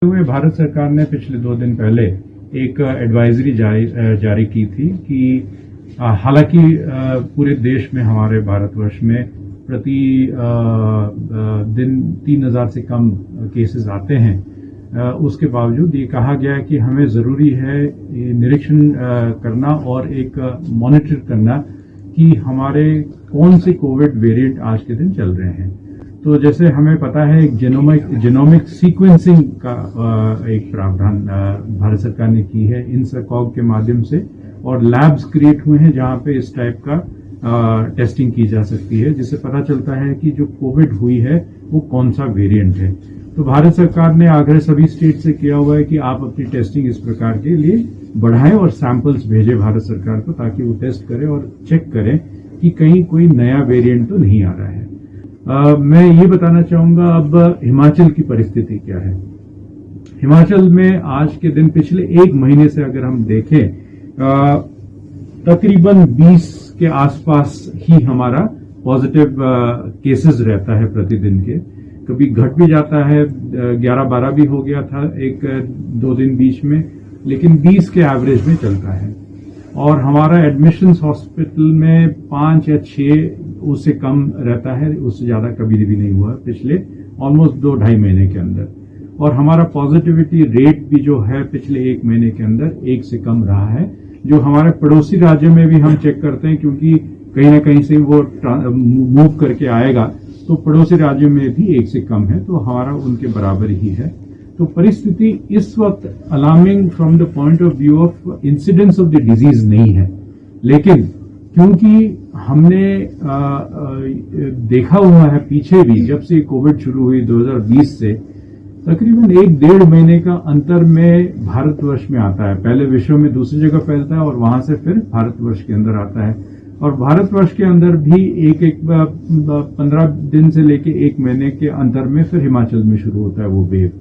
हुए भारत सरकार ने पिछले 2 दिन पहले एक एडवाइजरी जारी की थी कि हालांकि पूरे देश में हमारे भारतवर्ष में प्रति दिन 3000 से कम केसेस आते हैं, उसके बावजूद ये कहा गया है कि हमें जरूरी है निरीक्षण करना और एक मॉनिटर करना कि हमारे कौन से कोविड वेरिएंट आज के दिन चल रहे हैं। तो जैसे हमें पता है एक जेनोमिक सीक्वेंसिंग का एक प्रावधान भारत सरकार ने की है INSACOG के माध्यम से, और लैब्स क्रिएट हुए हैं जहां पे इस टाइप का टेस्टिंग की जा सकती है, जिससे पता चलता है कि जो कोविड हुई है वो कौन सा वेरिएंट है। तो भारत सरकार ने आग्रह सभी स्टेट से किया हुआ है कि आप अपनी टेस्टिंग इस प्रकार के लिए बढ़ाएं और सैंपल्स भेजें भारत सरकार को, ताकि वो टेस्ट करें और चेक करें कि कहीं कोई नया वेरिएंट तो नहीं आ रहा है। मैं ये बताना चाहूंगा अब हिमाचल की परिस्थिति क्या है। हिमाचल में आज के दिन पिछले 1 महीने से अगर हम देखें, तकरीबन 20 के आसपास ही हमारा पॉजिटिव केसेस रहता है प्रतिदिन के। कभी घट भी जाता है, 11-12 भी हो गया था 1-2 दिन बीच में, लेकिन 20 के एवरेज में चलता है। और हमारा एडमिशंस हॉस्पिटल में 5 या 6 उससे कम रहता है, उससे ज्यादा कभी भी नहीं हुआ पिछले ऑलमोस्ट 2-2.5 महीने के अंदर। और हमारा पॉजिटिविटी रेट भी जो है पिछले 1 महीने के अंदर 1 से कम रहा है, जो हमारे पड़ोसी राज्यों में भी हम चेक करते हैं, क्योंकि कहीं ना कहीं से वो मूव करके आएगा, तो पड़ोसी राज्यों में भी 1 से कम है, तो हमारा उनके बराबर ही है। तो परिस्थिति इस वक्त alarming from the point of view of incidence of the disease नहीं है, लेकिन क्योंकि हमने देखा हुआ है पीछे भी, जब से कोविड शुरू हुई 2020 से, तकरीबन 1-1.5 महीने का अंतर में भारतवर्ष में आता है। पहले विश्व में दूसरी जगह फैलता है और वहां से फिर भारतवर्ष के अंदर आता है, और भारतवर्ष के अंदर भी एक 15 दिन से लेके 1 महीने के अंतर में फिर हिमाचल में शुरू होता है वो वेव।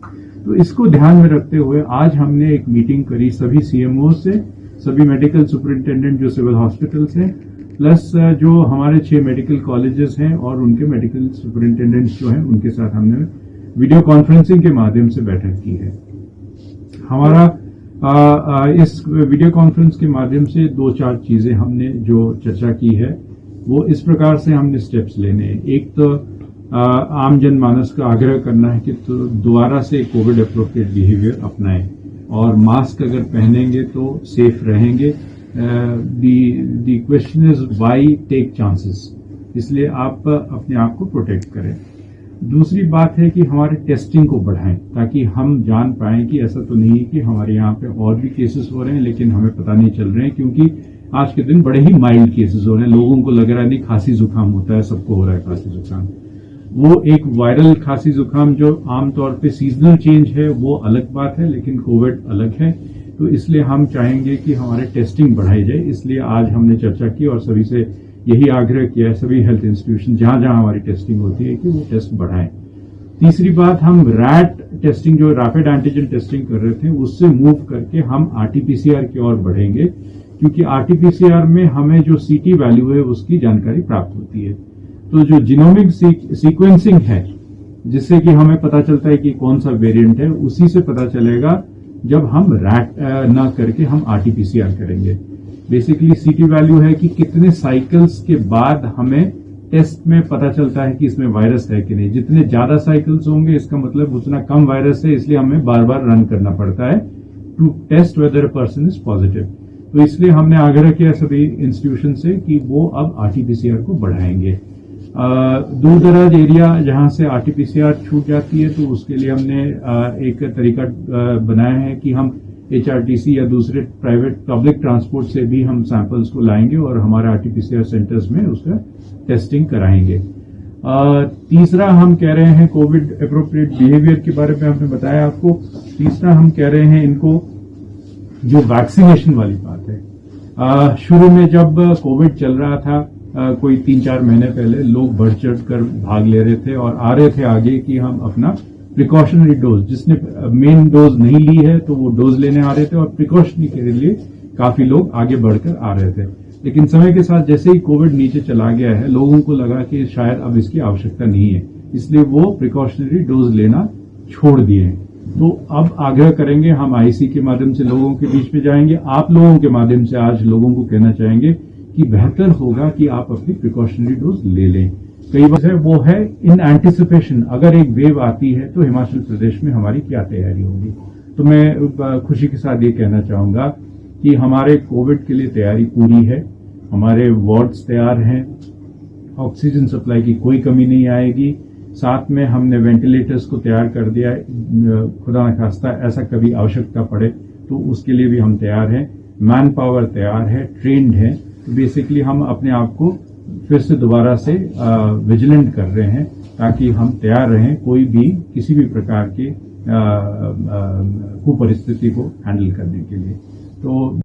तो इसको ध्यान में रखते हुए आज हमने एक मीटिंग करी सभी CMO से, सभी मेडिकल सुपरिंटेंडेंट जो सिविल हॉस्पिटल्स हैं, प्लस जो हमारे 6 मेडिकल कॉलेजेस हैं और उनके मेडिकल सुपरिंटेंडेंट्स जो हैं, उनके साथ हमने वीडियो कॉन्फ्रेंसिंग के माध्यम से बैठक की है। हमारा इस वीडियो कॉन्फ्रेंस के माध्यम से 2-4 चीजें हमने जो चर्चा की है, वो इस प्रकार से हमने स्टेप्स लेने हैं। एक तो आम जनमानस का आग्रह करना है कि तो दोबारा से कोविड अप्रोप्रिएट बिहेवियर अपनाएं, और मास्क अगर पहनेंगे तो सेफ रहेंगे। The question is why take chances, इसलिए आप अपने आप को प्रोटेक्ट करें। दूसरी बात है कि हमारे टेस्टिंग को बढ़ाएं, ताकि हम जान पाएं कि ऐसा तो नहीं है कि हमारे यहाँ पे और भी केसेस हो रहे हैं लेकिन हमें पता नहीं चल रहे हैं, क्योंकि आज के दिन बड़े ही माइल्ड केसेस हो रहे हैं। लोगों को लग रहा है नहीं खांसी जुकाम होता है, सबको हो रहा है खांसी जुकाम। वो एक वायरल खांसी जुकाम जो आमतौर पे सीजनल चेंज है वो अलग बात है, लेकिन कोविड अलग है। तो इसलिए हम चाहेंगे कि हमारे टेस्टिंग बढ़ाई जाए। इसलिए आज हमने चर्चा की और सभी से यही आग्रह किया है, सभी हेल्थ इंस्टीट्यूशन जहां जहां हमारी टेस्टिंग होती है, कि वो टेस्ट बढ़ाएं। तीसरी बात, हम रैट टेस्टिंग जो रैपिड एंटीजन टेस्टिंग कर रहे थे उससे मूव करके हम RT-PCR की ओर बढ़ेंगे, क्योंकि RT-PCR में हमें जो CT वैल्यू है उसकी जानकारी प्राप्त होती है। तो जो जीनोमिक सीक्वेंसिंग है, जिससे कि हमें पता चलता है कि कौन सा वेरिएंट है, उसी से पता चलेगा जब हम रैट ना करके हम RT-PCR करेंगे। बेसिकली CT वैल्यू है कि कितने साइकिल्स के बाद हमें टेस्ट में पता चलता है कि इसमें वायरस है कि नहीं। जितने ज्यादा साइकिल्स होंगे इसका मतलब उतना कम वायरस है, इसलिए हमें बार बार रन करना पड़ता है to test whether a person is positive. तो इसलिए हमने आग्रह किया सभी इंस्टीट्यूशन से कि वो अब RT-PCR को बढ़ाएंगे। दूर दराज एरिया जहां से RT-PCR छूट जाती है, तो उसके लिए हमने एक तरीका बनाया है कि हम HRTC या दूसरे प्राइवेट पब्लिक ट्रांसपोर्ट से भी हम सैंपल्स को लाएंगे और हमारे RT-PCR सेंटर्स में उसका टेस्टिंग कराएंगे। तीसरा हम कह रहे हैं कोविड अप्रोप्रिएट बिहेवियर के बारे में हमने बताया आपको। तीसरा हम कह रहे हैं इनको जो वैक्सीनेशन वाली बात है। शुरू में जब कोविड चल रहा था, कोई 3-4 महीने पहले लोग बढ़ चढ़ कर भाग ले रहे थे और आ रहे थे आगे कि हम अपना प्रिकॉशनरी डोज, जिसने मेन डोज नहीं ली है तो वो डोज लेने आ रहे थे, और प्रिकॉशनरी के लिए काफी लोग आगे बढ़कर आ रहे थे। लेकिन समय के साथ जैसे ही कोविड नीचे चला गया है, लोगों को लगा कि शायद अब इसकी आवश्यकता नहीं है, इसलिए वो प्रिकॉशनरी डोज लेना छोड़ दिए हैं। तो अब आग्रह करेंगे, हम आईसी के माध्यम से लोगों के बीच में जाएंगे, आप लोगों के माध्यम से आज लोगों को कहना चाहेंगे कि बेहतर होगा कि आप अपनी प्रिकॉशनरी डोज ले लें। कई बार वो है इन एंटिसिपेशन, अगर एक वेव आती है तो हिमाचल प्रदेश में हमारी क्या तैयारी होगी। तो मैं खुशी के साथ ये कहना चाहूंगा कि हमारे कोविड के लिए तैयारी पूरी है, हमारे वार्ड्स तैयार हैं, ऑक्सीजन सप्लाई की कोई कमी नहीं आएगी। साथ में हमने वेंटिलेटर्स को तैयार कर दिया है, खुदा न खास्ता ऐसा कभी आवश्यकता पड़े तो उसके लिए भी हम तैयार हैं। मैन पावर तैयार है, ट्रेंड है। तो बेसिकली हम अपने आप को फिर से दोबारा से विजिलेंट कर रहे हैं ताकि हम तैयार रहें कोई भी किसी भी प्रकार के कुपरिस्थिति को हैंडल करने के लिए। तो